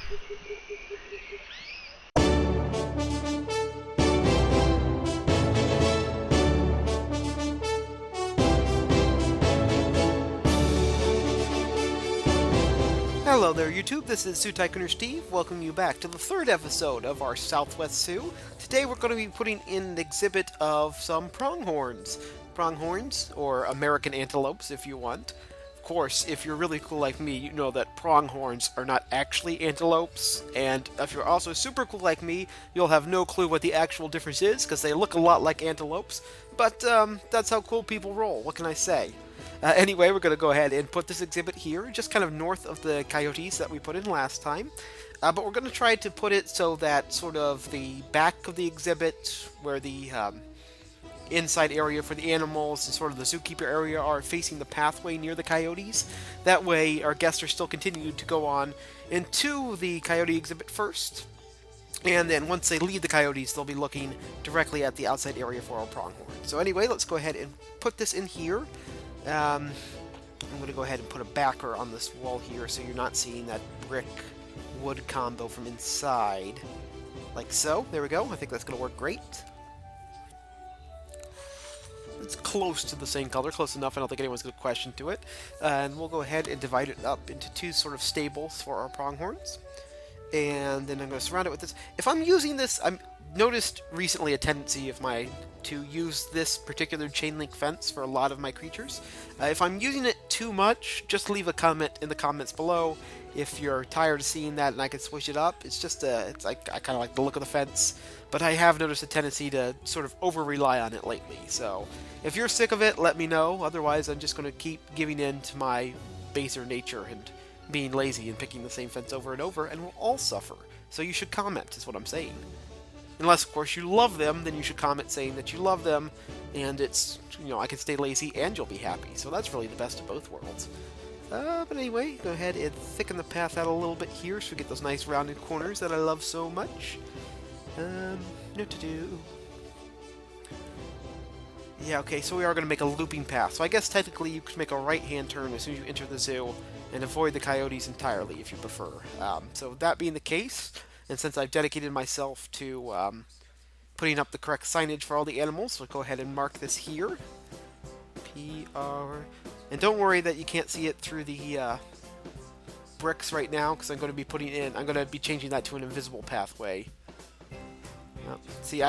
Hello there, YouTube. This is Tycooners Steve, welcoming you back to the third episode of our Southwest Zoo. Today we're going to be putting in an exhibit of some pronghorns. Pronghorns, or American antelopes if you want. Of course, if you're really cool like me, you know that pronghorns are not actually antelopes, and if you're also super cool like me, you'll have no clue what the actual difference is, because they look a lot like antelopes, but that's how cool people roll, what can I say? Anyway, we're going to go ahead and put this exhibit here, just kind of north of the coyotes that we put in last time. But we're going to try to put it so that sort of the back of the exhibit, where the inside area for the animals and sort of the zookeeper area are facing the pathway near the coyotes. That way, our guests are still continuing to go on into the coyote exhibit first. And then once they leave the coyotes, they'll be looking directly at the outside area for our pronghorn. So anyway, let's go ahead and put this in here. I'm going to go ahead and put a backer on this wall here so you're not seeing that brick-wood combo from inside. Like so. There we go. I think that's going to work great. It's close to the same color. Close enough. I don't think anyone's going to question to it. And we'll go ahead and divide it up into two sort of stables for our pronghorns. And then I'm going to surround it with this. If I'm using this, I've noticed recently a tendency of mine to use this particular chain link fence for a lot of my creatures. If I'm using it too much, just leave a comment in the comments below if you're tired of seeing that and I can switch it up. It's just it's like I kind of like the look of the fence, but I have noticed a tendency to sort of over rely on it lately. So if you're sick of it, let me know. Otherwise, I'm just going to keep giving in to my baser nature and being lazy and picking the same fence over and over, and we'll all suffer. So you should comment, is what I'm saying. Unless, of course, you love them, then you should comment saying that you love them, and it's, you know, I can stay lazy and you'll be happy. So that's really the best of both worlds. But anyway, go ahead and thicken the path out a little bit here so we get those nice rounded corners that I love so much. What to do? Yeah, okay, so we are going to make a looping path. So I guess technically you could make a right-hand turn as soon as you enter the zoo and avoid the coyotes entirely if you prefer. So that being the case, and since I've dedicated myself to putting up the correct signage for all the animals, we'll go ahead and mark this here. PR. And don't worry that you can't see it through the bricks right now, because I'm going to be changing that to an invisible pathway. See, now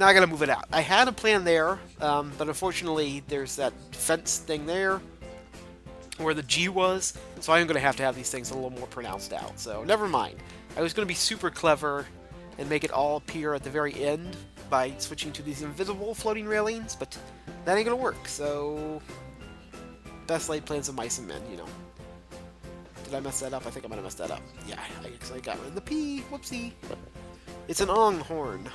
I gotta move it out. I had a plan there, but unfortunately there's that fence thing there where the G was, so I'm gonna have to have these things a little more pronounced out. So never mind. I was gonna be super clever and make it all appear at the very end by switching to these invisible floating railings, but that ain't gonna work. So best laid plans of mice and men, you know. Did I mess that up? I think I might have messed that up. Yeah, I actually got rid of the P. Whoopsie. It's an onghorn.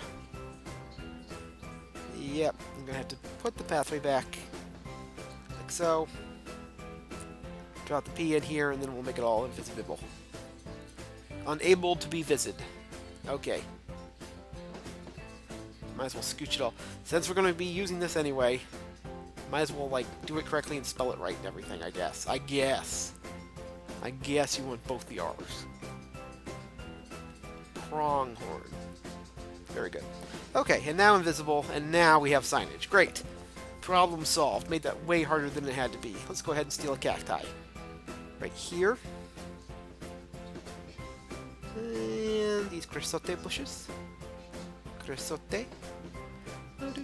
Yep, I'm going to have to put the pathway back, like so. Drop the P in here, and then we'll make it all invisible. Unable to be visited. Okay. Might as well scooch it all. Since we're going to be using this anyway, might as well, like, do it correctly and spell it right and everything, I guess. I guess you want both the R's. Pronghorn. Very good. Okay, and now invisible, and now we have signage. Great. Problem solved. Made that way harder than it had to be. Let's go ahead and steal a cacti. Right here. And these cresote bushes. Cresote. And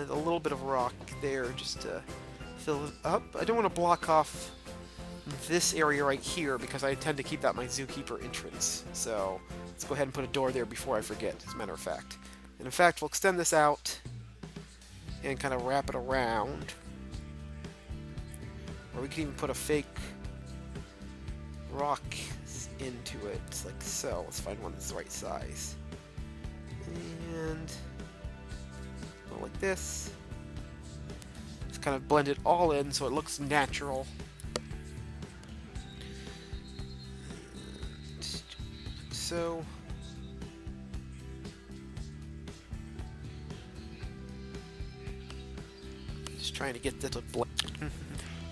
a little bit of rock there just to fill it up. I don't want to block off this area right here because I intend to keep that my zookeeper entrance. So let's go ahead and put a door there before I forget, as a matter of fact. And in fact, we'll extend this out and kind of wrap it around. Or we can even put a fake rock into it, like so. Let's find one that's the right size. And go like this. Just kind of blend it all in so it looks natural. So just trying to get that to blend.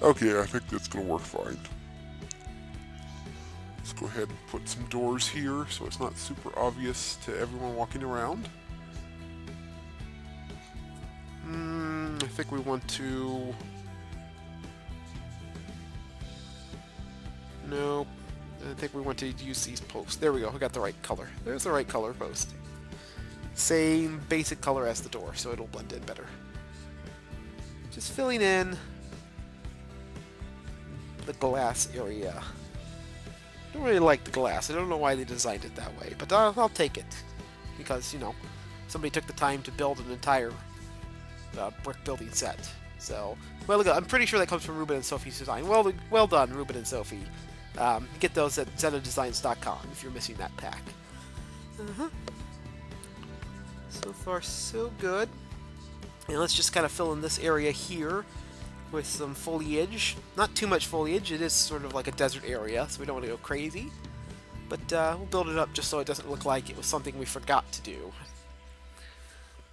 Okay, I think that's gonna work fine. Let's go ahead and put some doors here so it's not super obvious to everyone walking around. I think we want to... No, I think we want to use these posts. There we go, we got the right color. There's the right color post. Same basic color as the door, so it'll blend in better. Just filling in the glass area. I don't really like the glass. I don't know why they designed it that way, but I'll take it. Because, you know, somebody took the time to build an entire brick building set. So, well, look, I'm pretty sure that comes from Ruben and Sophie's design. Well done, Ruben and Sophie. Get those at ZetaDesigns.com if you're missing that pack. So far, so good. And let's just kind of fill in this area here with some foliage. Not too much foliage. It is sort of like a desert area, so we don't want to go crazy. But we'll build it up just so it doesn't look like it was something we forgot to do.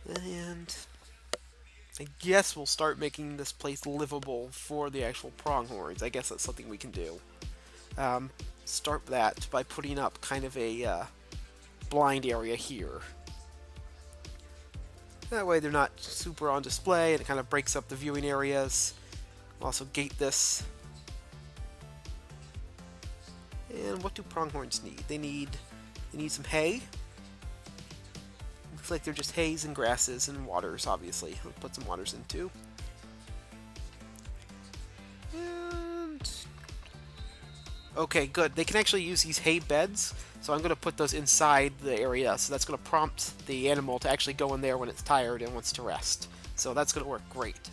And I guess we'll start making this place livable for the actual pronghorns. I guess that's something we can do. Start that by putting up kind of a blind area here. That way they're not super on display, and it kind of breaks up the viewing areas. We'll also gate this. And what do pronghorns need? They need some hay. Looks like they're just hays and grasses and waters, obviously. I'll put some waters in too. And okay, good. They can actually use these hay beds, so I'm going to put those inside the area. So that's going to prompt the animal to actually go in there when it's tired and wants to rest. So that's going to work great.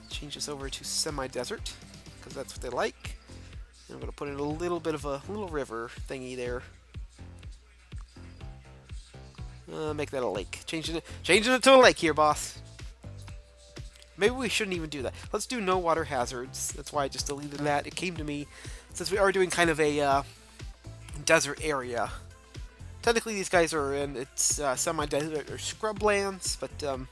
Change this over to semi-desert, because that's what they like. And I'm going to put in a little bit of a little river thingy there. Make that a lake. Changing it to a lake here, boss. Maybe we shouldn't even do that. Let's do no water hazards. That's why I just deleted that. It came to me since we are doing kind of a desert area. Technically, these guys are in semi-desert or scrublands, but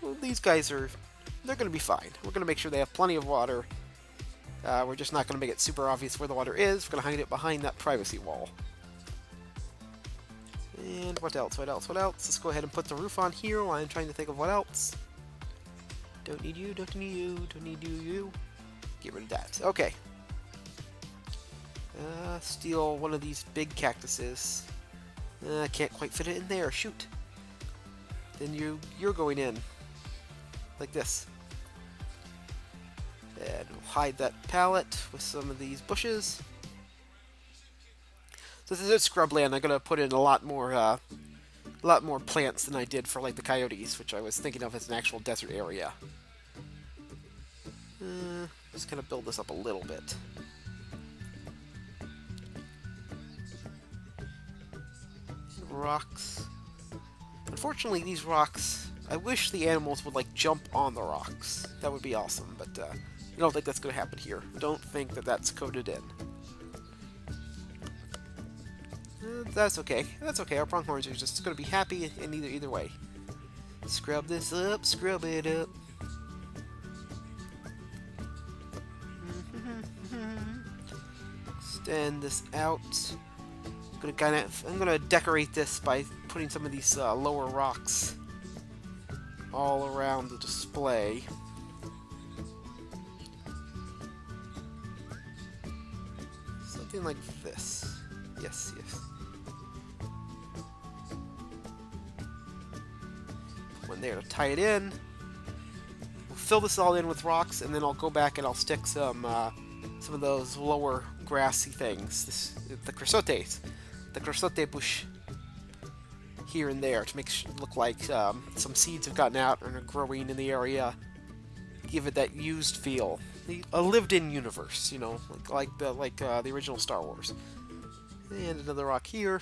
well, these guys they're going to be fine. We're going to make sure they have plenty of water. We're just not going to make it super obvious where the water is. We're going to hide it behind that privacy wall. And what else? What else? What else? Let's go ahead and put the roof on here while I'm trying to think of what else. Don't need you, don't need you, don't need you. Get rid of that. Okay. Steal one of these big cactuses. I can't quite fit it in there. Shoot. Then you're going in. Like this. And we'll hide that pallet with some of these bushes. So this is a scrubland. I'm gonna put in a lot more plants than I did for like the coyotes, which I was thinking of as an actual desert area. Just gonna build this up a little bit. Rocks. Unfortunately, these rocks. I wish the animals would like jump on the rocks. That would be awesome, but I don't think that's gonna happen here. I don't think that that's coded in. That's okay. That's okay. Our pronghorns are just going to be happy in either way. Scrub this up. Scrub it up. Extend this out. I'm gonna decorate this by putting some of these lower rocks all around the display. Something like this. Yes, yes. One there to tie it in. We'll fill this all in with rocks, and then I'll go back and I'll stick some of those lower grassy things. The chrysotes, the chrysote bush here and there to make it look like some seeds have gotten out and are growing in the area. Give it that used feel, a lived-in universe, you know, like the original Star Wars. And another rock here.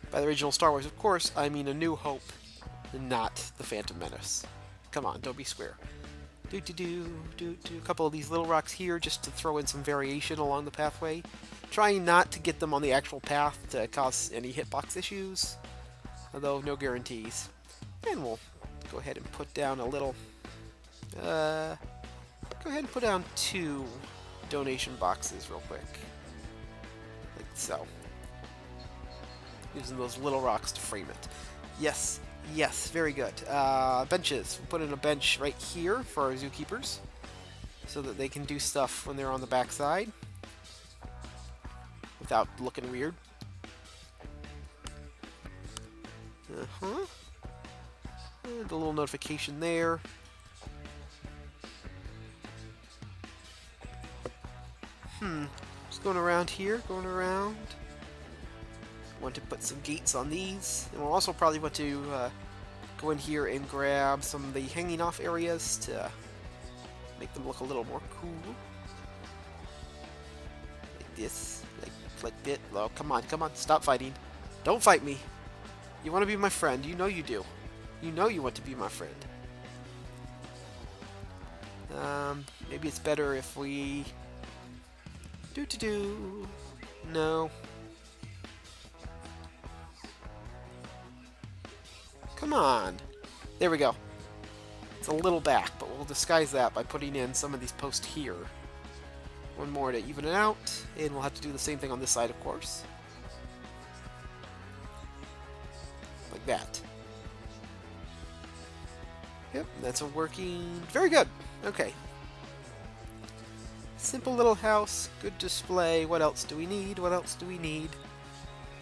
By the original Star Wars, of course, I mean A New Hope, and not The Phantom Menace. Come on, don't be square. Do a couple of these little rocks here just to throw in some variation along the pathway. Trying not to get them on the actual path to cause any hitbox issues, although no guarantees. And we'll go ahead and put down a little. Go ahead and put down 2 donation boxes real quick. Like so. Using those little rocks to frame it. Yes, yes, very good. Benches. We'll put in a bench right here for our zookeepers, so that they can do stuff when they're on the backside without looking weird. Uh-huh. And a little notification there. Just going around here, going around. Want to put some gates on these, and we'll also probably want to go in here and grab some of the hanging off areas to make them look a little more cool. Like this, like this. Oh, come on, stop fighting. Don't fight me. You want to be my friend. You know you do. You know you want to be my friend. Maybe it's better if we... No. Come on. There we go. It's a little back, but we'll disguise that by putting in some of these posts here. One more to even it out, and we'll have to do the same thing on this side, of course. Like that. Yep, that's a working... Very good. Okay. Simple little house, good display. What else do we need? What else do we need?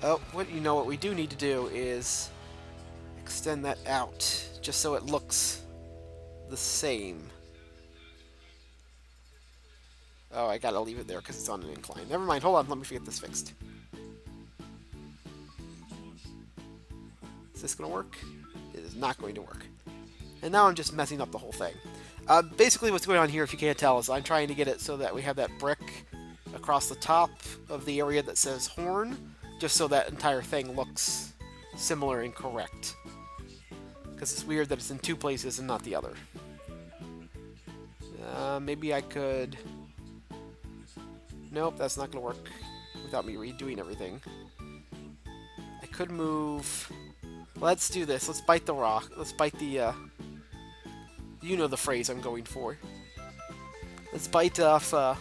Oh, what we do need to do is extend that out, just so it looks the same. Oh, I gotta leave it there because it's on an incline. Never mind, hold on, let me get this fixed. Is this gonna work? It is not going to work. And now I'm just messing up the whole thing. Basically what's going on here, if you can't tell, is I'm trying to get it so that we have that brick across the top of the area that says horn, just so that entire thing looks similar and correct. Because it's weird that it's in two places and not the other. Maybe I could... Nope, that's not going to work without me redoing everything. I could move... Let's do this. Let's bite the rock. Let's bite the... You know the phrase I'm going for. Let's bite off... Oh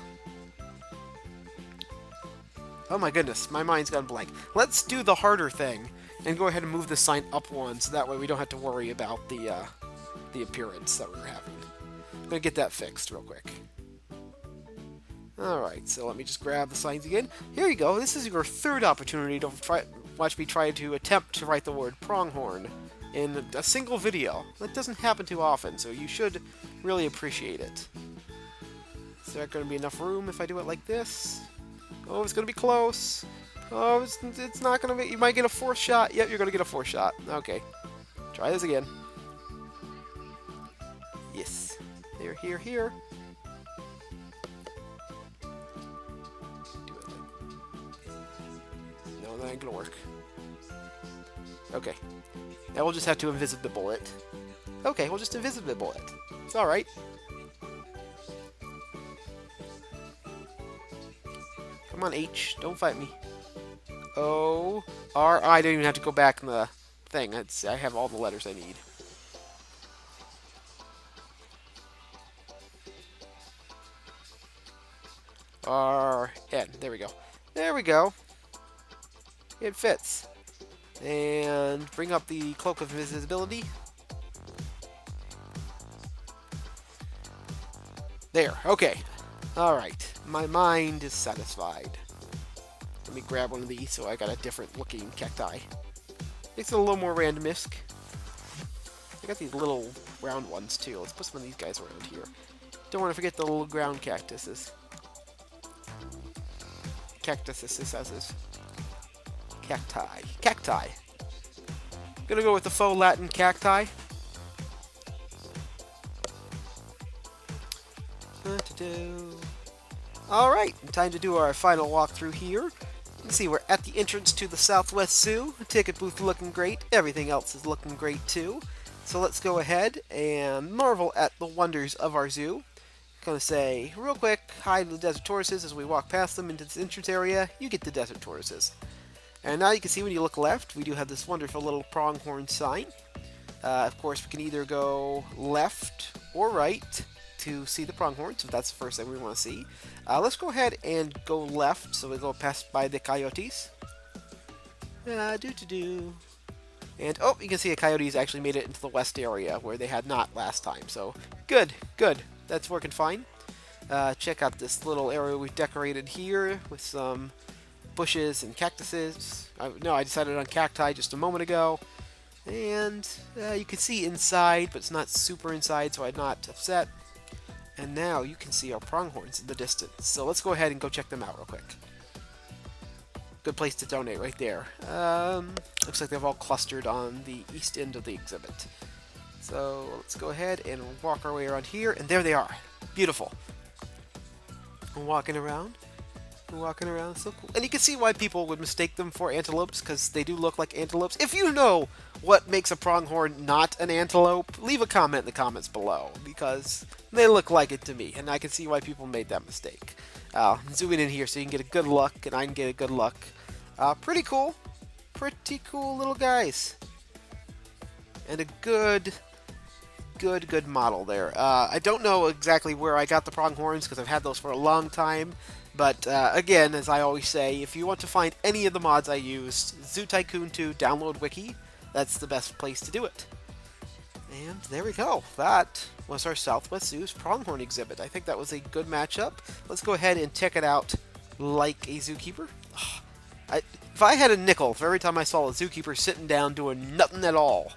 my goodness, my mind's gone blank. Let's do the harder thing and go ahead and move the sign up one, so that way we don't have to worry about the appearance that we were having. I'm going to get that fixed real quick. Alright, so let me just grab the signs again. Here you go. This is your third opportunity to watch me try to attempt to write the word pronghorn in a single video. That doesn't happen too often, so you should really appreciate it. Is there going to be enough room if I do it like this? Oh, it's going to be close. Oh, it's not going to be... You might get a fourth shot. Yep, you're going to get a fourth shot. Okay. Try this again. Yes. Here, here, here. Do it like... No, that ain't going to work. Okay. Now we'll just have to invisible it. Okay, we'll just invisible it. It's alright. Come on, H. Don't fight me. O, R, I don't even have to go back in the thing. I have all the letters I need. R, N. There we go. There we go. It fits. And bring up the cloak of invisibility. There. Okay. Alright. My mind is satisfied. Let me grab one of these so I got a different looking cacti. Makes it a little more randomisk. I got these little round ones too. Let's put some of these guys around here. Don't want to forget the little ground cactuses. Cactuses. Cacti. Cacti. Gonna go with the faux Latin cacti. Alright, time to do our final walkthrough here. You can see we're at the entrance to the Southwest Zoo. The ticket booth looking great. Everything else is looking great too. So let's go ahead and marvel at the wonders of our zoo. Gonna say real quick hi to the desert tortoises as we walk past them into this entrance area. You get the desert tortoises. And now you can see when you look left, we do have this wonderful little pronghorn sign. Of course, we can either go left or right to see the pronghorns, if that's the first thing we want to see. Let's go ahead and go left, so we go past by the coyotes. Do. And, oh, you can see the coyotes actually made it into the west area, where they had not last time. So, good, good. That's working fine. Check out this little area we've decorated here with some bushes and cactuses. I decided on cacti just a moment ago. And you can see inside, but it's not super inside, so I'm not upset. And now you can see our pronghorns in the distance. So let's go ahead and go check them out real quick. Good place to donate right there. Looks like they've all clustered on the east end of the exhibit. So let's go ahead and walk our way around here, and there they are. Beautiful. Walking around, so cool. And you can see why people would mistake them for antelopes, because they do look like antelopes. If you know what makes a pronghorn not an antelope, leave a comment in the comments below, because they look like it to me, and I can see why people made that mistake. Zooming in here so you can get a good look, and I can get a good look. Pretty cool little guys, and a good model there. I don't know exactly where I got the pronghorns, because I've had those for a long time. But again, as I always say, if you want to find any of the mods I used, Zoo Tycoon 2 download wiki, that's the best place to do it. And there we go. That was our Southwest Zoo's pronghorn exhibit. I think that was a good matchup. Let's go ahead and check it out like a zookeeper. If I had a nickel for every time I saw a zookeeper sitting down doing nothing at all,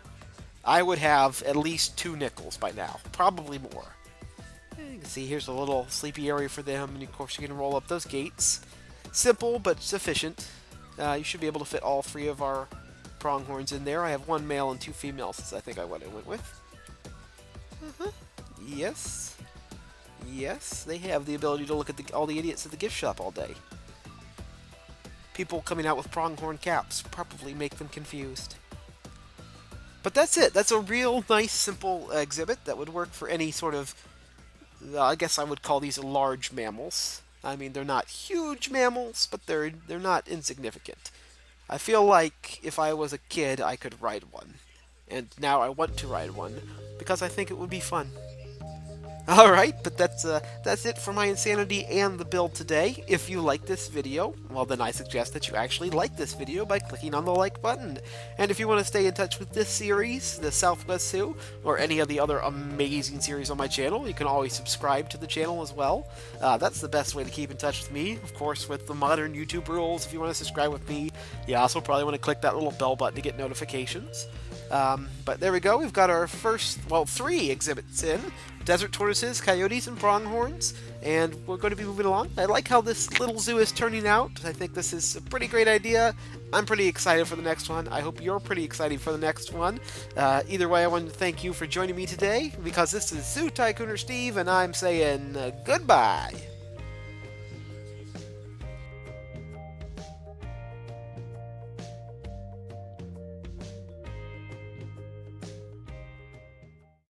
I would have at least 2 nickels by now. Probably more. You can see here's a little sleepy area for them, and of course you can roll up those gates. Simple, but sufficient. You should be able to fit all 3 of our pronghorns in there. I have 1 male and 2 females, that's I think I went with. Yes. Yes, they have the ability to look at all the idiots at the gift shop all day. People coming out with pronghorn caps probably make them confused. But that's it. That's a real nice, simple exhibit that would work for any sort of, I guess I would call these large mammals. I mean, they're not huge mammals, but they're not insignificant. I feel like if I was a kid, I could ride one. And now I want to ride one, because I think it would be fun. Alright, but that's it for my insanity and the build today. If you like this video, well then I suggest that you actually like this video by clicking on the like button. And if you want to stay in touch with this series, the Southwest Zoo, or any of the other amazing series on my channel, you can always subscribe to the channel as well. That's the best way to keep in touch with me, of course, with the modern YouTube rules. If you want to subscribe with me, you also probably want to click that little bell button to get notifications. But there we go, we've got our first, 3 exhibits in. Desert tortoises, coyotes, and pronghorns, and we're going to be moving along. I like how this little zoo is turning out. I think this is a pretty great idea. I'm pretty excited for the next one. I hope you're pretty excited for the next one. Either way, I want to thank you for joining me today, because this is Zoo Tycooner Steve, and I'm saying goodbye.